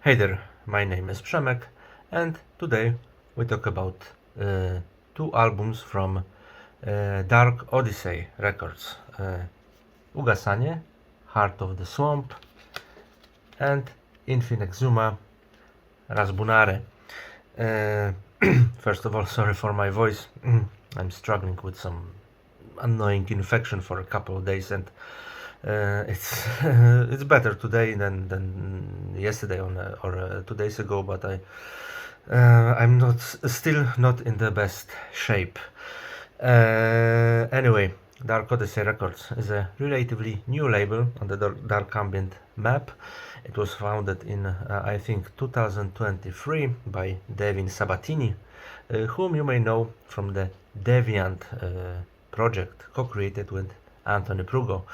Hey there, my name is Przemek, and today we talk about two albums from Dark Odyssey Records. Ugasanie, Heart of the Swamp, and Infinexhuma, Răzbunare. First of all, sorry for my voice. I'm struggling with some annoying infection for a couple of days, and it's it's better today than yesterday or 2 days ago, but I'm still not in the best shape. Anyway, Dark Odyssey Records is a relatively new label on the dark ambient map. It was founded in I think 2023 by Devin Sabatini, whom you may know from the Deviant project co-created with Anthony Prugo.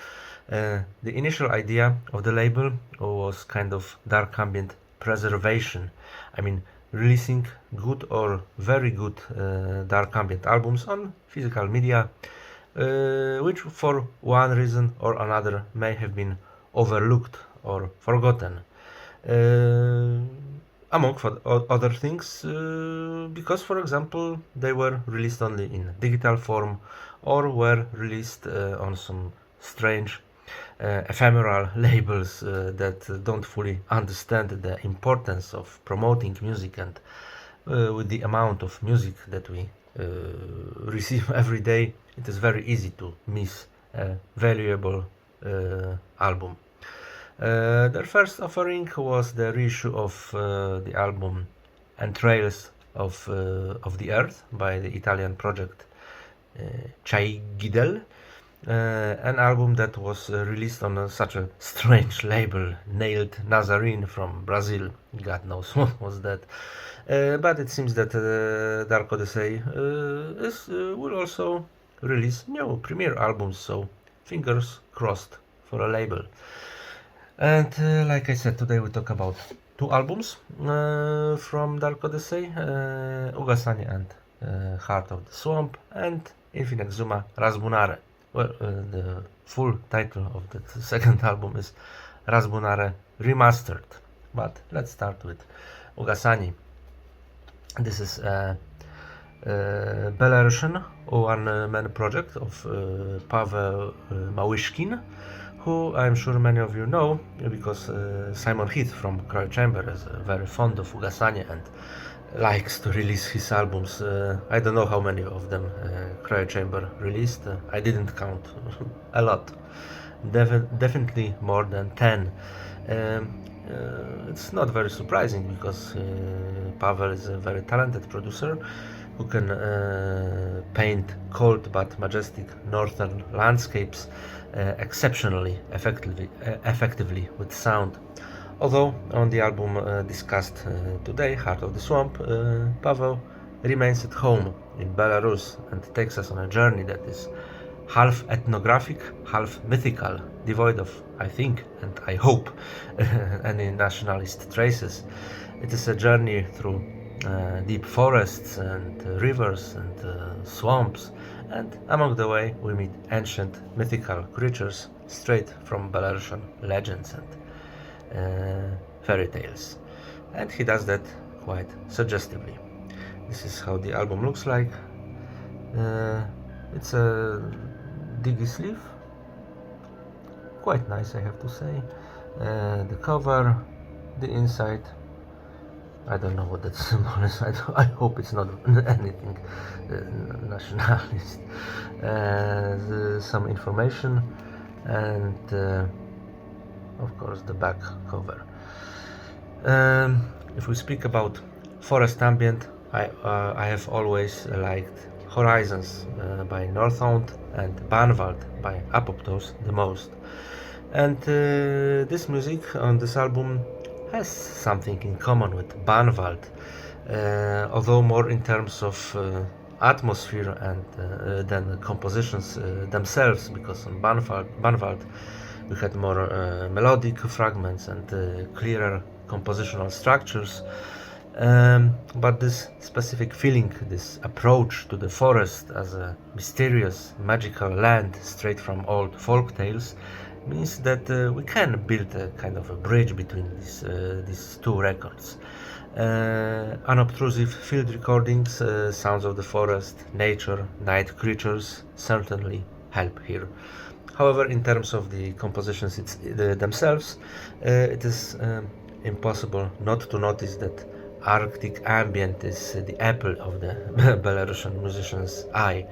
The initial idea of the label was kind of dark ambient preservation. I mean, releasing good or very good dark ambient albums on physical media, which for one reason or another may have been overlooked or forgotten. Among other things, because for example they were released only in digital form or were released on some strange ephemeral labels that don't fully understand the importance of promoting music, and with the amount of music that we receive every day, it is very easy to miss a valuable album. Their first offering was the reissue of the album Entrails of the Earth by the Italian project Chaigidel, an album that was released on such a strange label, Nailed Nazarene from Brazil. God knows what was that. But it seems that Dark Odyssey will also release new premiere albums, so fingers crossed for a label. And like I said, today we talk about two albums from Dark Odyssey, Ugasanie and Heart of the Swamp, and Infinexhuma, Răzbunare. Well, the full title of the second album is Răzbunare Remastered. But let's start with Ugasanie. This is a Belarusian one-man project of Paweł Małyszkin, who I'm sure many of you know because Simon Heath from Cryo Chamber is very fond of Ugasanie and likes to release his albums. I don't know how many of them Cryo Chamber released. I didn't count. A lot. Definitely more than 10. It's not very surprising because Paweł is a very talented producer who can paint cold but majestic northern landscapes exceptionally effectively with sound. Although on the album discussed today, Heart of the Swamp, Paweł remains at home in Belarus and takes us on a journey that is half ethnographic, half mythical, devoid of, I think, and I hope, any nationalist traces. It is a journey through deep forests and rivers and swamps, and along the way we meet ancient mythical creatures straight from Belarusian legends and fairy tales. And he does that quite suggestively. This is how the album looks like. It's a diggy sleeve, quite nice, I have to say. The cover, the inside, I don't know what that symbol is. I hope it's not anything nationalist. Some information, and of course the back cover. If we speak about forest ambient, I have always liked Horizons by Northhound and Banvald by Apoptos the most. And this music on this album has something in common with Banvald, although more in terms of atmosphere and than the compositions themselves, because on Banvald we had more melodic fragments and clearer compositional structures. But this specific feeling, this approach to the forest as a mysterious, magical land straight from old folk tales, means that we can build a kind of a bridge between these two records. Unobtrusive field recordings, sounds of the forest, nature, night creatures certainly help here. However, in terms of the compositions themselves, it is impossible not to notice that Arctic ambient is the apple of the Belarusian musician's eye,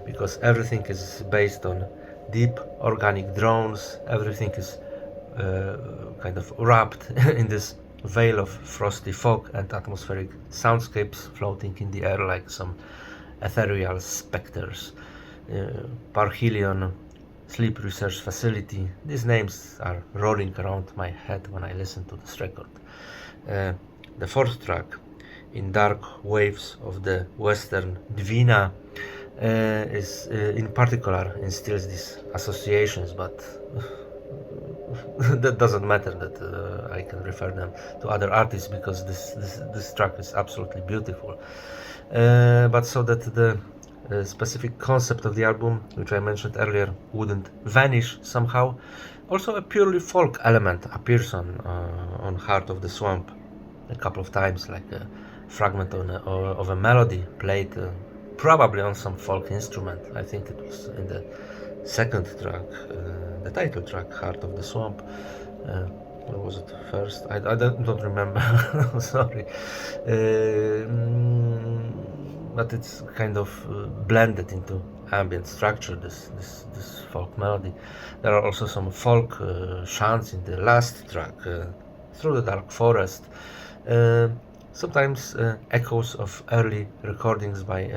because everything is based on deep organic drones, everything is kind of wrapped in this veil of frosty fog and atmospheric soundscapes floating in the air like some ethereal specters. Parhelion, Sleep Research Facility, these names are rolling around my head when I listen to this record. The fourth track, In Dark Waves of the Western Dvina, is in particular instills these associations, but that doesn't matter that I can refer them to other artists, because this track is absolutely beautiful. But so that the specific concept of the album, which I mentioned earlier, wouldn't vanish somehow, also a purely folk element appears on Heart of the Swamp a couple of times, like a fragment of a melody played probably on some folk instrument. I think it was in the second track, the title track, Heart of the Swamp. Or was it first? I don't remember. Sorry. But it's kind of blended into ambient structure, this folk melody. There are also some folk chants in the last track, Through the Dark Forest. Sometimes echoes of early recordings by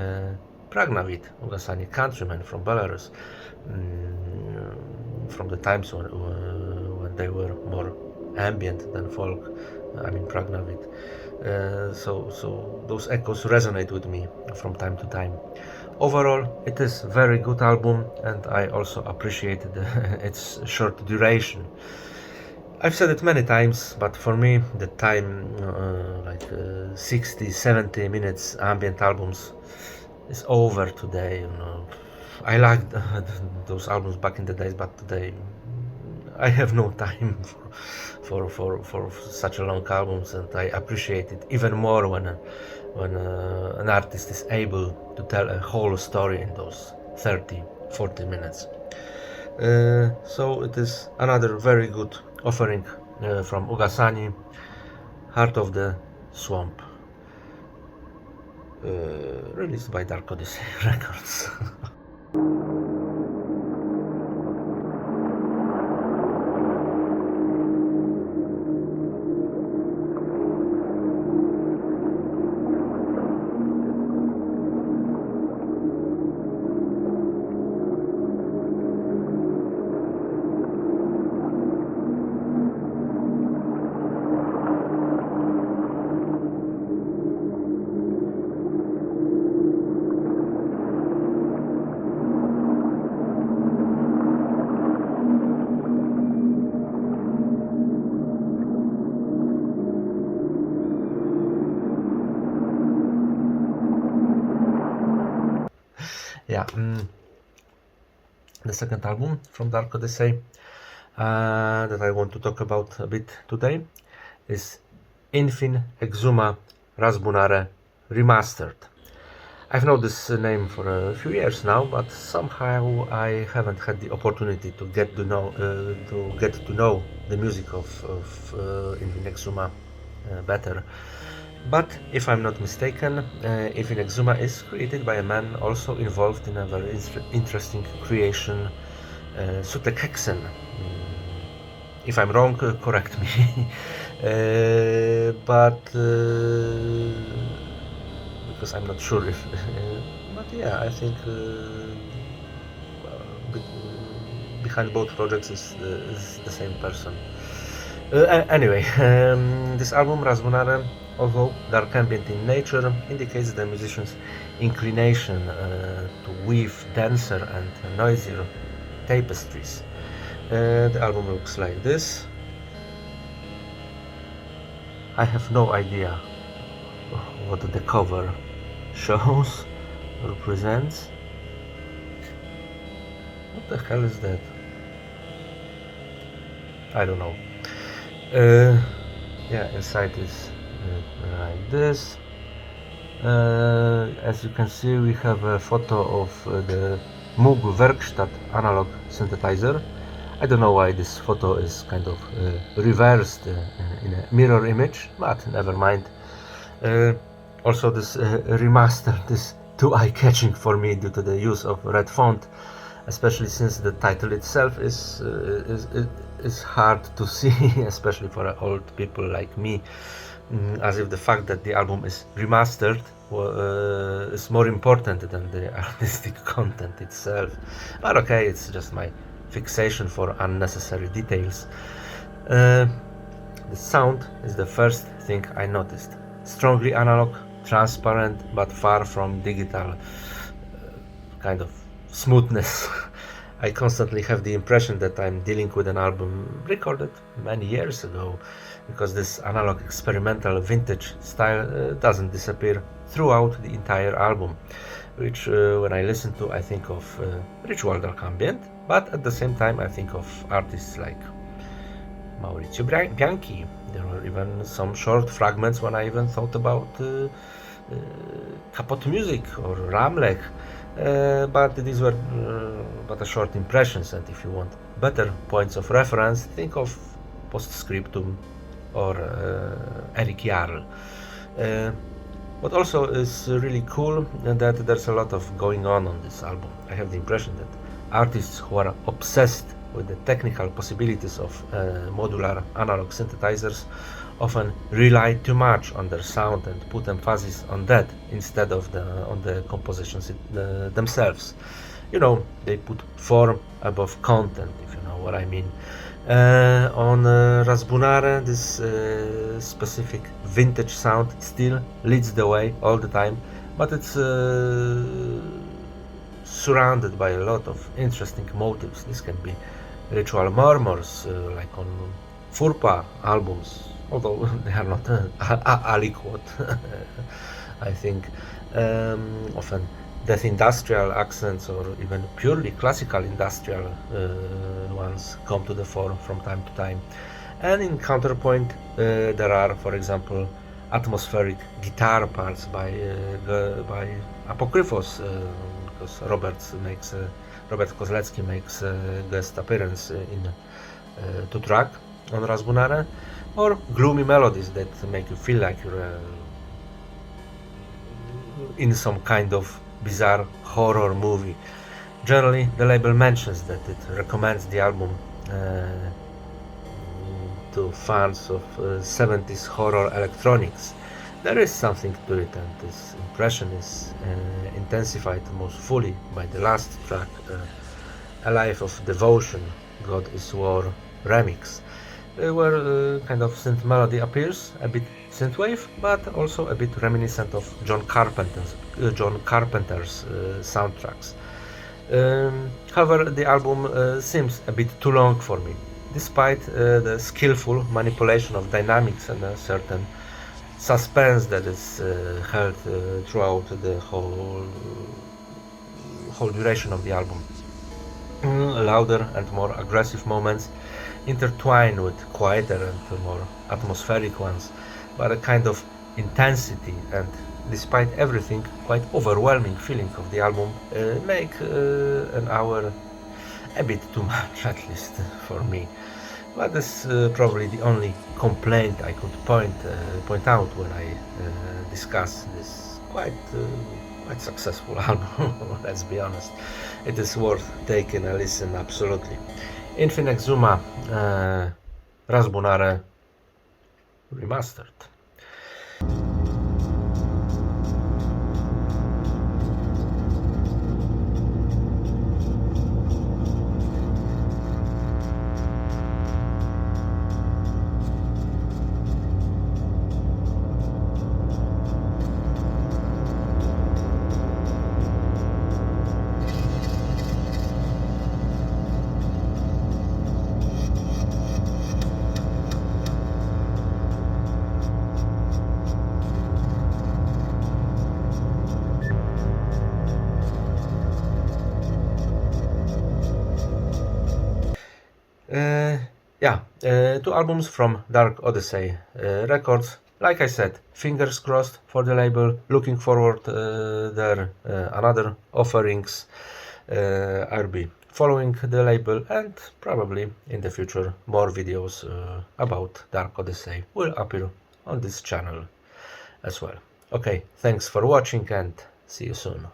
Pragnavid, Ugasanie countrymen from Belarus, from the times when they were more ambient than folk. I mean Pragnavid. So those echoes resonate with me from time to time. Overall, it is a very good album, and I also appreciated its short duration. I've said it many times, but for me, the time, 60, 70 minutes ambient albums is over today. I liked those albums back in the days, but today I have no time for such a long albums, and I appreciate it even more when an artist is able to tell a whole story in those 30-40 minutes. So it is another very good offering from Ugasanie, Heart of the Swamp, released by Dark Odyssey Records. Yeah, the second album from Dark Odyssey that I want to talk about a bit today is Infinexhuma Răzbunare Remastered. I've known this name for a few years now, but somehow I haven't had the opportunity to get to know the music of Infinexhuma better. But if I'm not mistaken, Infinexhuma is created by a man also involved in a very interesting creation, Sutek Hexen. If I'm wrong, correct me. But because I'm not sure if. But yeah, I think behind both projects is the same person. Anyway, this album, Răzbunare, although dark ambient in nature, indicates the musician's inclination to weave denser and noisier tapestries. The album looks like this. I have no idea what the cover shows or presents. What the hell is that? I don't know. Yeah, inside is like this. As you can see, we have a photo of the Moog Werkstatt analog synthesizer. I don't know why this photo is kind of reversed in a mirror image, but never mind. Also, this Remastered is too eye-catching for me due to the use of red font, especially since the title itself is hard to see, especially for old people like me, as if the fact that the album is remastered is more important than the artistic content itself. But okay, it's just my fixation for unnecessary details. The sound is the first thing I noticed. Strongly analog, transparent, but far from digital kind of smoothness. I constantly have the impression that I'm dealing with an album recorded many years ago, because this analog experimental vintage style doesn't disappear throughout the entire album, which when I listen to, I think of Ritual Dark Ambient, but at the same time I think of artists like Maurizio Bianchi. There were even some short fragments when I even thought about Capot Music or Ramlech. But these were but a short impressions, and if you want better points of reference, think of Postscriptum or Eric Jarl. What also is really cool that there's a lot of going on this album. I have the impression that artists who are obsessed with the technical possibilities of modular analog synthesizers often rely too much on their sound and put emphasis on that instead of on the compositions themselves. You know, they put form above content, if you know what I mean. On Răzbunare, this specific vintage sound still leads the way all the time, but it's surrounded by a lot of interesting motives. This can be ritual murmurs, like on Furpa albums, although they are not aliquot, I think. Often death industrial accents or even purely classical industrial ones come to the fore from time to time. And in counterpoint, there are, for example, atmospheric guitar parts by Apokryphos, because Robert Kozlecki makes a guest appearance in two track on Răzbunare, or gloomy melodies that make you feel like you're in some kind of bizarre horror movie. Generally, the label mentions that it recommends the album to fans of 70s horror electronics. There is something to it, and this impression is intensified most fully by the last track, A Life of Devotion, God is War remix, where kind of synth melody appears, a bit synthwave, but also a bit reminiscent of John Carpenter's soundtracks. However, the album seems a bit too long for me, despite the skillful manipulation of dynamics and a certain suspense that is held throughout the whole duration of the album. Louder and more aggressive moments intertwine with quieter and more atmospheric ones, but a kind of intensity and, despite everything, quite overwhelming feeling of the album make an hour a bit too much, at least for me. But this is probably the only complaint I could point out when I discuss this quite successful album. Let's be honest, it is worth taking a listen, absolutely. Infinexhuma, Răzbunare Remastered. Two albums from Dark Odyssey Records. Like I said, fingers crossed for the label. Looking forward their another offerings. I'll be following the label, and probably in the future more videos about Dark Odyssey will appear on this channel as well. Okay, thanks for watching and see you soon.